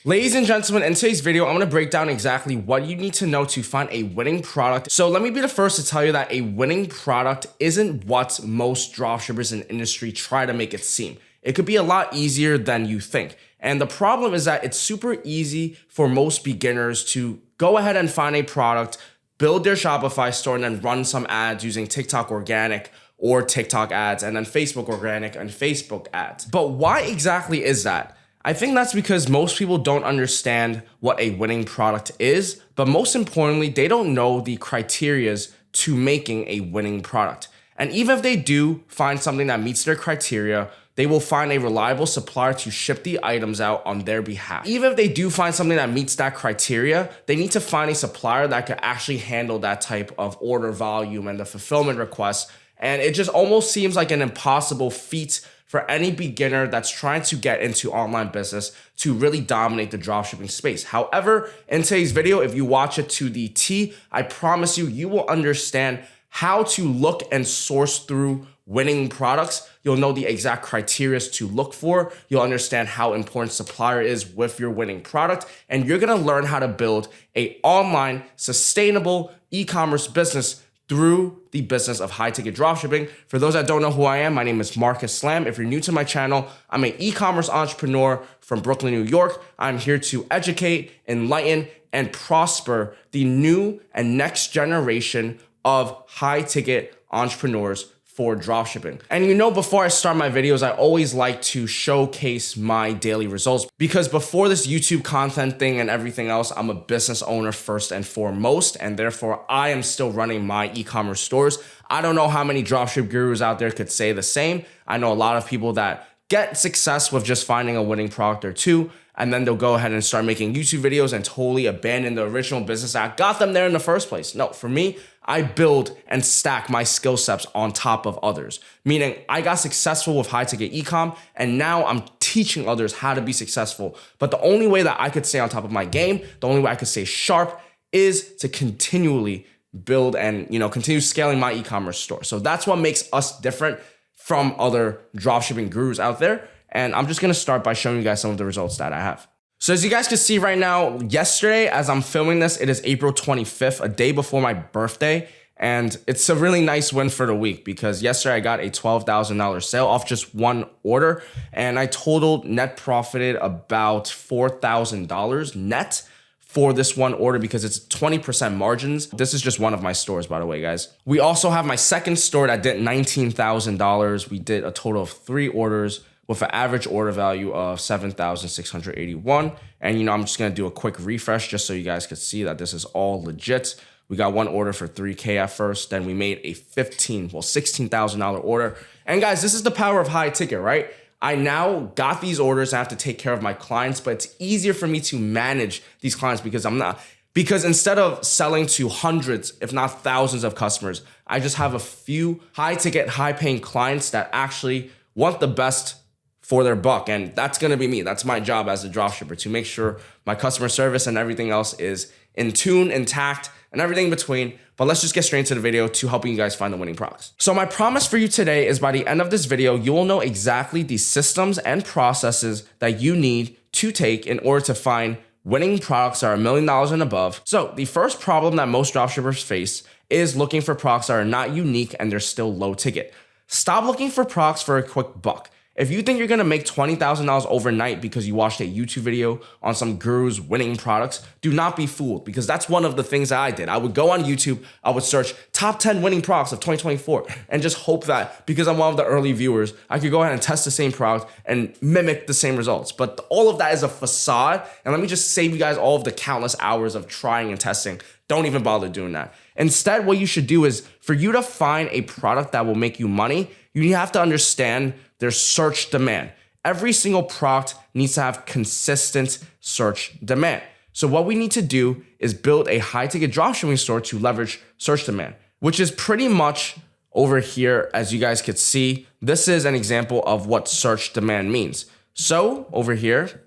Ladies and gentlemen, in today's video, I'm going to break down exactly what you need to know to find a winning product. So let me be the first to tell you that a winning product isn't what most dropshippers in the industry try to make it seem. It could be a lot easier than you think. And the problem is that it's super easy for most beginners to go ahead and find a product, build their Shopify store, and then run some ads using TikTok organic or TikTok ads, and then Facebook organic and Facebook ads. But why exactly is that? I think that's because most people don't understand what a winning product is, but most importantly, they don't know the criterias to making a winning product. And even if they do find something that meets their criteria, they will find a reliable supplier to ship the items out on their behalf. Even if they do find something that meets that criteria, they need to find a supplier that could actually handle that type of order volume and the fulfillment requests. And it just almost seems like an impossible feat for any beginner that's trying to get into online business to really dominate the dropshipping space. However, in today's video, if you watch it to the T, I promise you, you will understand how to look and source through winning products. You'll know the exact criteria to look for. You'll understand how important supplier is with your winning product. And you're gonna learn how to build an online, sustainable e-commerce business through the business of high-ticket dropshipping. For those that don't know who I am, my name is Marcus Slam. If you're new to my channel, I'm an e-commerce entrepreneur from Brooklyn, New York. I'm here to educate, enlighten, and prosper the new and next generation of high-ticket entrepreneurs for dropshipping. And you know, before I start my videos, I always like to showcase my daily results, because before this YouTube content thing and everything else, I'm a business owner first and foremost, and therefore I am still running my e-commerce stores. I don't know how many dropship gurus out there could say the same. I know a lot of people that get success with just finding a winning product or two, and then they'll go ahead and start making YouTube videos and totally abandon the original business that got them there in the first place. No, for me, I build and stack my skill sets on top of others, meaning I got successful with high ticket ecom, and now I'm teaching others how to be successful. But the only way that I could stay on top of my game, the only way I could stay sharp, is to continually build and continue scaling my e-commerce store. So that's what makes us different from other dropshipping gurus out there. And I'm just gonna start by showing you guys some of the results that I have. So as you guys can see right now, yesterday, as I'm filming this, it is April 25th, a day before my birthday. And it's a really nice win for the week, because yesterday I got a $12,000 sale off just one order. And I totaled net profited about $4,000 net for this one order, because it's 20% margins. This is just one of my stores, by the way, guys. We also have my second store that did $19,000. We did a total of 3 orders with an average order value of $7,681. And I'm just gonna do a quick refresh just so you guys could see that this is all legit. We got one order for $3K at first, then we made a $16,000 order. And guys, this is the power of high ticket, right? I now got these orders. I have to take care of my clients, but it's easier for me to manage these clients because instead of selling to hundreds, if not thousands of customers, I just have a few high ticket, high paying clients that actually want the best for their buck. And that's gonna be me. That's my job as a dropshipper, to make sure my customer service and everything else is in tune, intact, and everything in between. But let's just get straight into the video to helping you guys find the winning products. So my promise for you today is, by the end of this video, you will know exactly the systems and processes that you need to take in order to find winning products that are $1 million and above. So the first problem that most dropshippers face is looking for products that are not unique and they're still low ticket. Stop looking for products for a quick buck. If you think you're gonna make $20,000 overnight because you watched a YouTube video on some guru's winning products, do not be fooled, because that's one of the things that I did. I would go on YouTube, I would search top 10 winning products of 2024, and just hope that because I'm one of the early viewers, I could go ahead and test the same product and mimic the same results. But all of that is a facade, and let me just save you guys all of the countless hours of trying and testing. Don't even bother doing that. Instead, what you should do is, for you to find a product that will make you money, you have to understand their search demand. Every single product needs to have consistent search demand. So what we need to do is build a high ticket dropshipping store to leverage search demand, which is pretty much over here. As you guys could see, this is an example of what search demand means. So over here,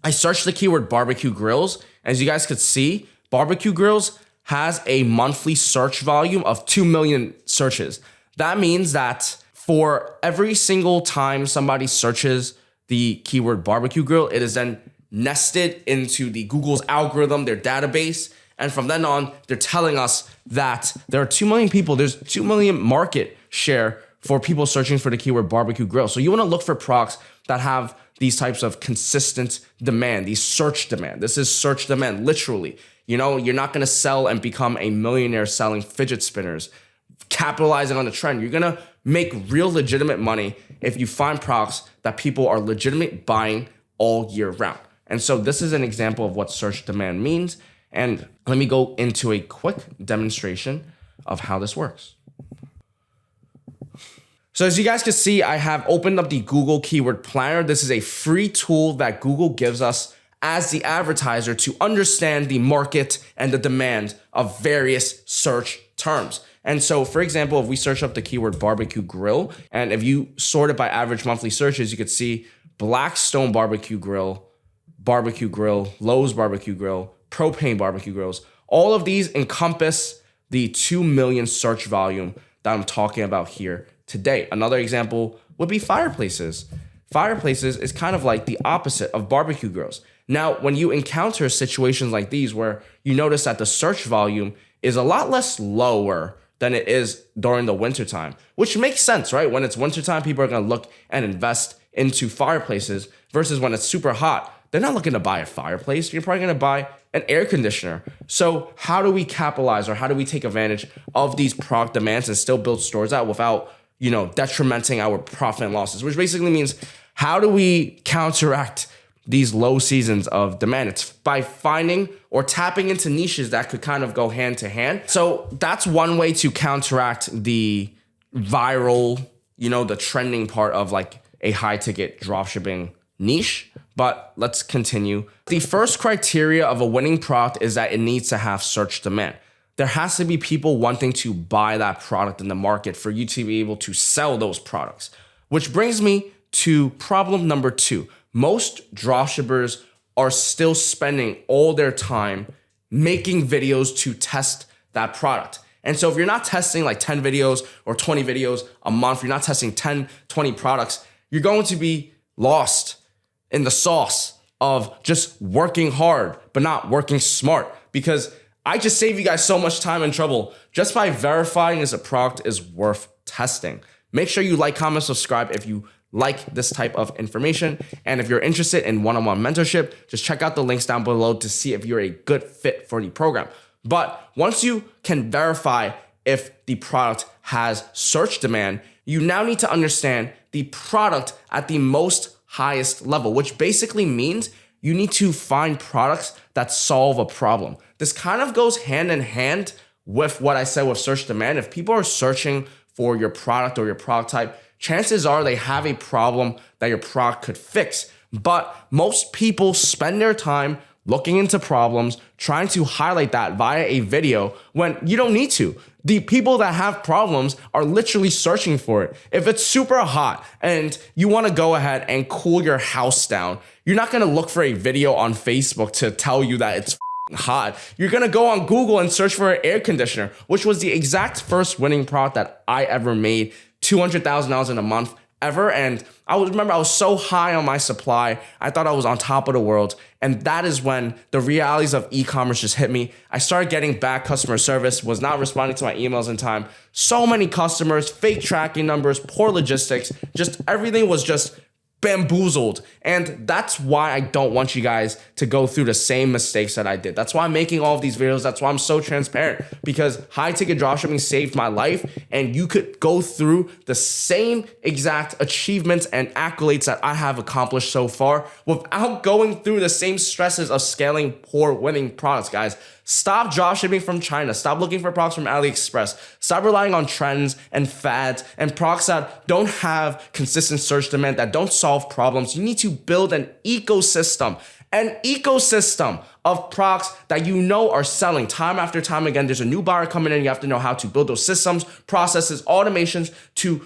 I searched the keyword barbecue grills. As you guys could see, barbecue grills has a monthly search volume of 2 million searches. That means that for every single time somebody searches the keyword barbecue grill, it is then nested into the Google's algorithm, their database. And from then on, they're telling us that there are 2 million people, there's 2 million market share for people searching for the keyword barbecue grill. So you want to look for products that have these types of consistent demand, these search demand. This is search demand, literally. You know, you're not going to sell and become a millionaire selling fidget spinners, capitalizing on the trend. You're going to make real legitimate money if you find products that people are legitimately buying all year round. And so this is an example of what search demand means. And let me go into a quick demonstration of how this works. So as you guys can see, I have opened up the Google Keyword Planner. This is a free tool that Google gives us as the advertiser to understand the market and the demand of various search terms. And so, for example, if we search up the keyword barbecue grill, and if you sort it by average monthly searches, you could see Blackstone barbecue grill, Lowe's barbecue grill, propane barbecue grills. All of these encompass the 2 million search volume that I'm talking about here today. Another example would be fireplaces. Fireplaces is kind of like the opposite of barbecue grills. Now, when you encounter situations like these where you notice that the search volume is a lot less lower than it is during the wintertime, which makes sense, right? When it's wintertime, people are going to look and invest into fireplaces versus when it's super hot. They're not looking to buy a fireplace. You're probably going to buy an air conditioner. So how do we capitalize, or how do we take advantage of these product demands and still build stores out without, detrimenting our profit and losses? Which basically means, how do we counteract these low seasons of demand? It's by finding or tapping into niches that could kind of go hand to hand. So that's one way to counteract the viral, the trending part of like a high ticket dropshipping niche. But let's continue. The first criteria of a winning product is that it needs to have search demand. There has to be people wanting to buy that product in the market for you to be able to sell those products. Which brings me to problem number 2. Most dropshippers are still spending all their time making videos to test that product. And so if you're not testing like 10 videos or 20 videos a month, you're not testing 10, 20 products, you're going to be lost in the sauce of just working hard, but not working smart. Because I just save you guys so much time and trouble just by verifying if a product is worth testing. Make sure you like, comment, subscribe if you like this type of information. And if you're interested in one-on-one mentorship, just check out the links down below to see if you're a good fit for the program. But once you can verify if the product has search demand, you now need to understand the product at the most highest level, which basically means you need to find products that solve a problem. This kind of goes hand in hand with what I said with search demand. If people are searching for your product or your product type, chances are they have a problem that your product could fix. But most people spend their time looking into problems, trying to highlight that via a video when you don't need to. The people that have problems are literally searching for it. If it's super hot and you want to go ahead and cool your house down, you're not going to look for a video on Facebook to tell you that it's hot. You're going to go on Google and search for an air conditioner, which was the exact first winning product that I ever made, $200,000 in a month ever. And I was so high on my supply. I thought I was on top of the world. And that is when the realities of e-commerce just hit me. I started getting bad customer service, was not responding to my emails in time. So many customers, fake tracking numbers, poor logistics, just everything was just bamboozled. And that's why I don't want you guys to go through the same mistakes that I did. That's why I'm making all of these videos. That's why I'm so transparent, because high ticket dropshipping saved my life, and you could go through the same exact achievements and accolades that I have accomplished so far without going through the same stresses of scaling poor winning products, guys. Stop dropshipping from China. Stop looking for products from AliExpress. Stop relying on trends and fads and products that don't have consistent search demand, that don't solve problems. You need to build an ecosystem of products that you know are selling time after time again. There's a new buyer coming in. You have to know how to build those systems, processes, automations to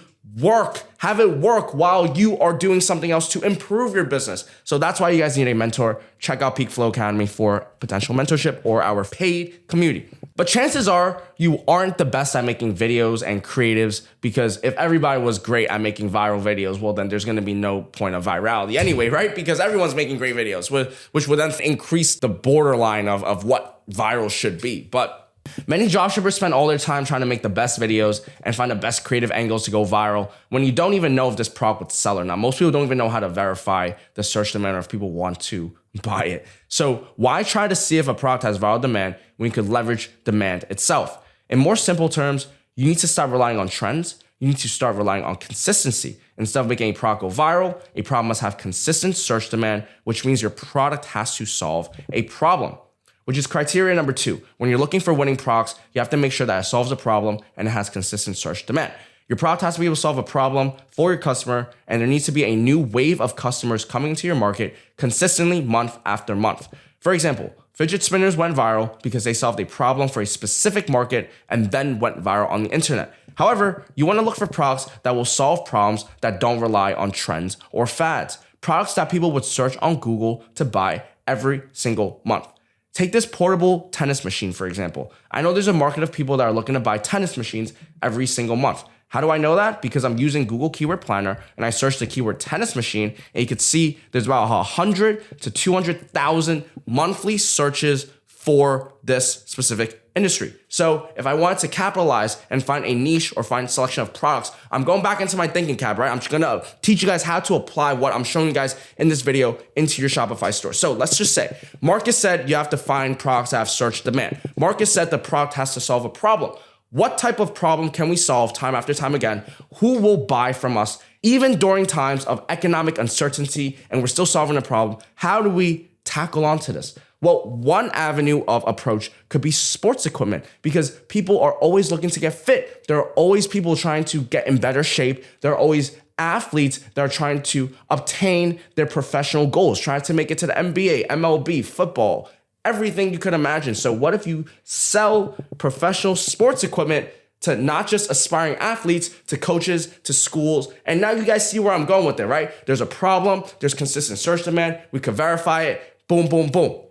Have it work while you are doing something else to improve your business. So that's why you guys need a mentor. Check out PeakFlow Academy for potential mentorship or our paid community. But chances are you aren't the best at making videos and creatives, because if everybody was great at making viral videos, well, then there's going to be no point of virality anyway, right? Because everyone's making great videos, which would then increase the borderline of what viral should be. But many dropshippers spend all their time trying to make the best videos and find the best creative angles to go viral when you don't even know if this product would sell or not. Most people don't even know how to verify the search demand or if people want to buy it. So why try to see if a product has viral demand when you could leverage demand itself? In more simple terms, you need to stop relying on trends. You need to start relying on consistency. Instead of making a product go viral, a product must have consistent search demand, which means your product has to solve a problem. Which is criteria number 2. When you're looking for winning products, you have to make sure that it solves a problem and it has consistent search demand. Your product has to be able to solve a problem for your customer, and there needs to be a new wave of customers coming into your market consistently month after month. For example, fidget spinners went viral because they solved a problem for a specific market and then went viral on the internet. However, you want to look for products that will solve problems that don't rely on trends or fads. Products that people would search on Google to buy every single month. Take this portable tennis machine, for example. I know there's a market of people that are looking to buy tennis machines every single month. How do I know that? Because I'm using Google Keyword Planner and I searched the keyword tennis machine, and you could see there's about 100 to 200,000 monthly searches for this specific industry. So if I wanted to capitalize and find a niche or find a selection of products, I'm going back into my thinking cap, right? I'm just gonna teach you guys how to apply what I'm showing you guys in this video into your Shopify store. So let's just say, Marcus said you have to find products that have search demand. Marcus said the product has to solve a problem. What type of problem can we solve time after time again? Who will buy from us even during times of economic uncertainty and we're still solving a problem? How do we tackle onto this? Well, one avenue of approach could be sports equipment, because people are always looking to get fit. There are always people trying to get in better shape. There are always athletes that are trying to obtain their professional goals, trying to make it to the NBA, MLB, football, everything you could imagine. So what if you sell professional sports equipment to not just aspiring athletes, to coaches, to schools? And now you guys see where I'm going with it, right? There's a problem, there's consistent search demand, we could verify it, boom, boom, boom.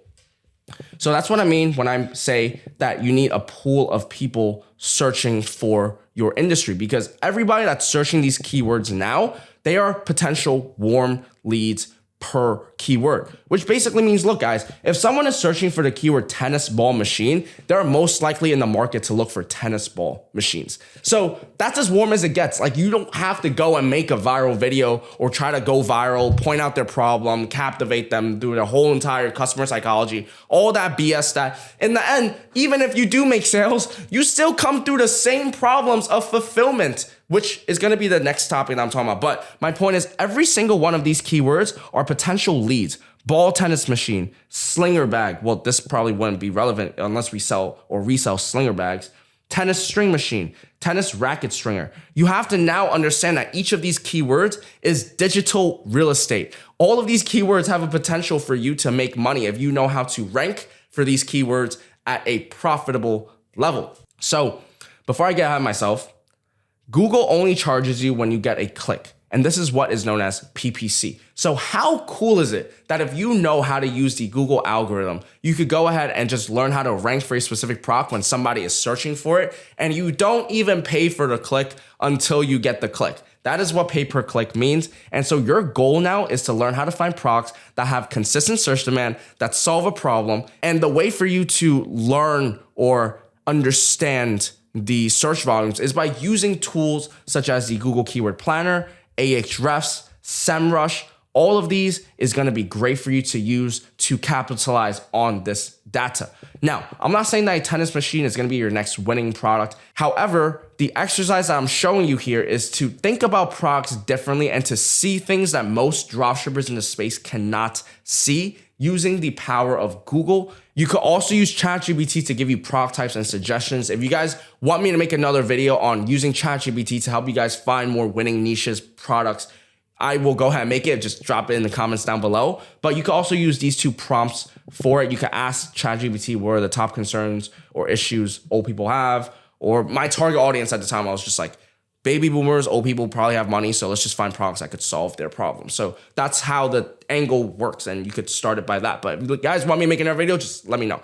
So that's what I mean when I say that you need a pool of people searching for your industry, because everybody that's searching these keywords now, they are potential warm leads per keyword, which basically means, look guys, if someone is searching for the keyword tennis ball machine, they're most likely in the market to look for tennis ball machines. So that's as warm as it gets. Like, you don't have to go and make a viral video or try to go viral, point out their problem, captivate them, do the whole entire customer psychology, all that BS that in the end, even if you do make sales, you still come through the same problems of fulfillment, which is going to be the next topic that I'm talking about. But my point is, every single one of these keywords are potential leads. Ball tennis machine, slinger bag. Well, this probably wouldn't be relevant unless we sell or resell slinger bags. Tennis string machine, tennis racket stringer. You have to now understand that each of these keywords is digital real estate. All of these keywords have a potential for you to make money if you know how to rank for these keywords at a profitable level. So before I get ahead of myself, Google only charges you when you get a click. And this is what is known as PPC. So how cool is it that if you know how to use the Google algorithm, you could go ahead and just learn how to rank for a specific product when somebody is searching for it, and you don't even pay for the click until you get the click. That is what pay per click means. And so your goal now is to learn how to find products that have consistent search demand, that solve a problem. And the way for you to learn or understand the search volumes is by using tools such as the Google Keyword Planner, Ahrefs, SEMrush. All of these is going to be great for you to use to capitalize on this data. Now, I'm not saying that a tennis machine is going to be your next winning product. However, the exercise that I'm showing you here is to think about products differently and to see things that most dropshippers in the space cannot see using the power of Google. You could also use ChatGPT to give you product types and suggestions. If you guys want me to make another video on using ChatGPT to help you guys find more winning niches, products, I will go ahead and make it. Just drop it in the comments down below. But you can also use these two prompts for it. You can ask ChatGPT what are the top concerns or issues old people have, or my target audience at the time, I was just like, baby boomers, old people probably have money, so let's just find products that could solve their problem. So that's how the angle works, and you could start it by that. But if you guys want me to make another video, just let me know.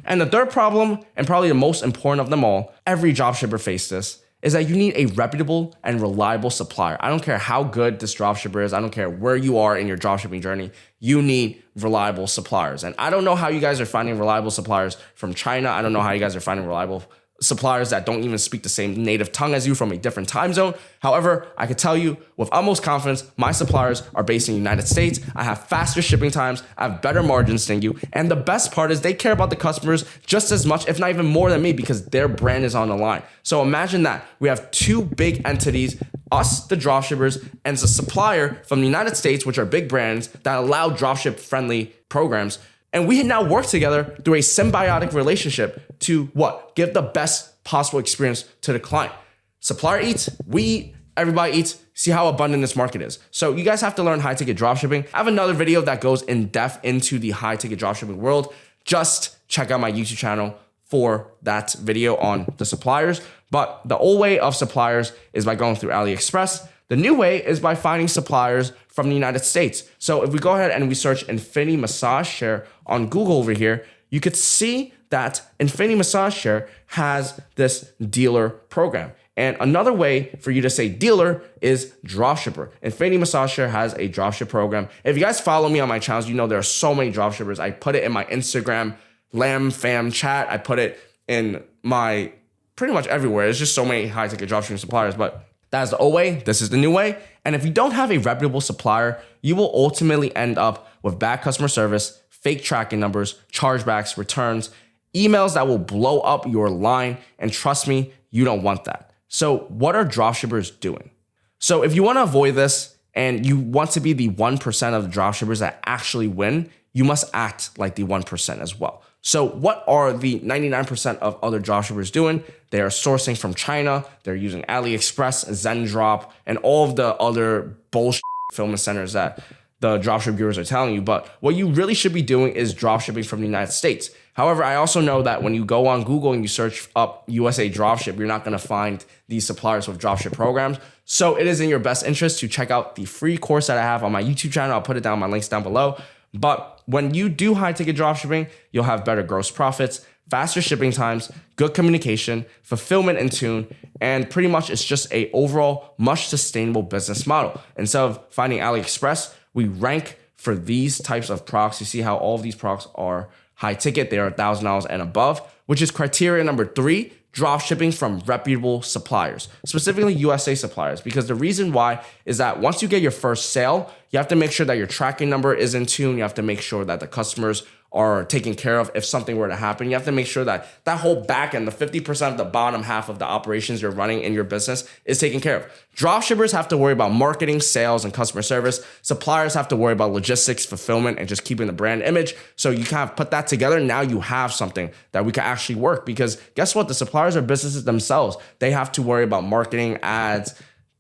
And the third problem, and probably the most important of them all, every dropshipper faces this, is that you need a reputable and reliable supplier. I don't care how good this dropshipper is. I don't care where you are in your dropshipping journey. You need reliable suppliers. And I don't know how you guys are finding reliable suppliers from China. I don't know how you guys are finding reliable suppliers that don't even speak the same native tongue as you from a different time zone. However, I can tell you with utmost confidence, my suppliers are based in the United States. I have faster shipping times. I have better margins than you. And the best part is they care about the customers just as much, if not even more than me, because their brand is on the line. So imagine that. We have two big entities, us, the dropshippers, and the supplier from the United States, which are big brands that allow dropship friendly programs. And we now work together through a symbiotic relationship to what? Give the best possible experience to the client. Supplier eats, we eat, everybody eats. See how abundant this market is. So you guys have to learn high ticket dropshipping. I have another video that goes in depth into the high ticket dropshipping world. Just check out my YouTube channel for that video on the suppliers. But the old way of suppliers is by going through AliExpress. The new way is by finding suppliers from the United States. So if we go ahead and we search Infinity Massage Chair on Google over here, you could see that Infinity Massage Chair has this dealer program. And another way for you to say dealer is dropshipper. Infinity Massage Chair has a dropship program. If you guys follow me on my channels, you know there are so many dropshippers. I put it in my Instagram Lamb Fam chat. I put it in my pretty much everywhere. There's just so many high ticket dropshipping suppliers, but that is the old way. This is the new way. And if you don't have a reputable supplier, you will ultimately end up with bad customer service, fake tracking numbers, chargebacks, returns, emails that will blow up your line. And trust me, you don't want that. So what are dropshippers doing? So if you want to avoid this and you want to be the 1% of the dropshippers that actually win, you must act like the 1% as well. So what are the 99% of other dropshippers doing? They are sourcing from China. They're using AliExpress, Zheng, and all of the other bullshit fulfillment centers that the dropship gurus are telling you. But what you really should be doing is dropshipping from the United States. However, I also know that when you go on Google and you search up USA dropship, you're not going to find these suppliers with dropship programs. So it is in your best interest to check out the free course that I have on my YouTube channel. I'll put it down, my links down below. But when you do high ticket dropshipping, you'll have better gross profits, faster shipping times, good communication, fulfillment in tune, and pretty much it's just a overall much sustainable business model. Instead of finding AliExpress, we rank for these types of products. You see how all of these products are high ticket. They are $1,000 and above, which is criteria number 3, drop shipping from reputable suppliers, specifically USA suppliers, because the reason why is that once you get your first sale, you have to make sure that your tracking number is in tune. You have to make sure that the customers are taken care of if something were to happen. You have to make sure that that whole back end, the 50% of the bottom half of the operations you're running in your business is taken care of. Dropshippers have to worry about marketing, sales, and customer service. Suppliers have to worry about logistics, fulfillment, and just keeping the brand image. So you kind of put that together. Now you have something that we can actually work, because guess what? The suppliers are businesses themselves. They have to worry about marketing, ads,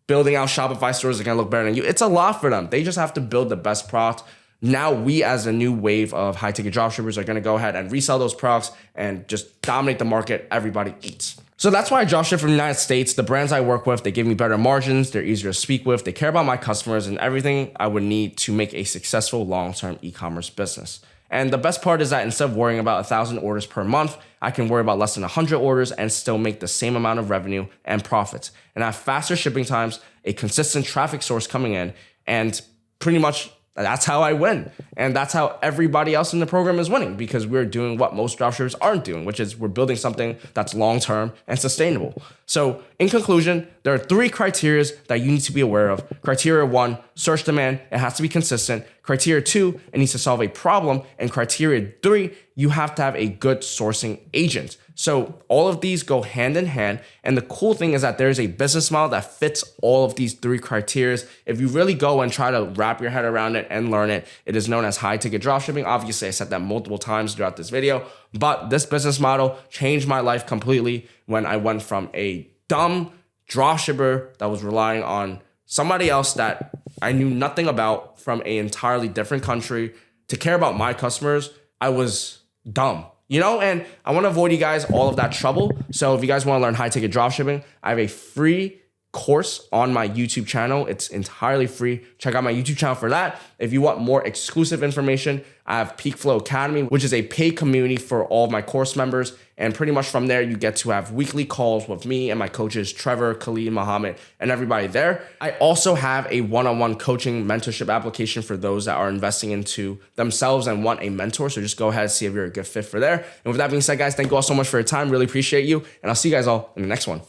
building out Shopify stores that can look better than you. It's a lot for them. They just have to build the best product. Now we, as a new wave of high ticket dropshippers, are going to go ahead and resell those products and just dominate the market. Everybody eats. So that's why I dropship from the United States. The brands I work with, they give me better margins. They're easier to speak with. They care about my customers and everything I would need to make a successful long-term e-commerce business. And the best part is that instead of worrying about 1,000 orders per month, I can worry about less than 100 orders and still make the same amount of revenue and profits. And I have faster shipping times, a consistent traffic source coming in, and pretty much that's how I win. And that's how everybody else in the program is winning, because we're doing what most dropshippers aren't doing, which is we're building something that's long-term and sustainable. So in conclusion, there are 3 criteria that you need to be aware of. Criteria 1, search demand. It has to be consistent. Criteria 2, it needs to solve a problem. And criteria 3, you have to have a good sourcing agent. So all of these go hand in hand. And the cool thing is that there's a business model that fits all of these 3 criteria. If you really go and try to wrap your head around it and learn it, it is known as high ticket dropshipping. Obviously, I said that multiple times throughout this video, but this business model changed my life completely when I went from a dumb dropshipper that was relying on somebody else that I knew nothing about from an entirely different country to care about my customers. I was dumb. And I want to avoid you guys all of that trouble. So if you guys want to learn high ticket dropshipping, I have a free course on my YouTube channel. It's entirely free. Check out my YouTube channel for that. If you want more exclusive information, I have PeakFlow Academy, which is a paid community for all of my course members. And pretty much from there, you get to have weekly calls with me and my coaches, Trevor, Khalid, Muhammad, and everybody there. I also have a one-on-one coaching mentorship application for those that are investing into themselves and want a mentor. So just go ahead and see if you're a good fit for there. And with that being said, guys, thank you all so much for your time. Really appreciate you. And I'll see you guys all in the next one.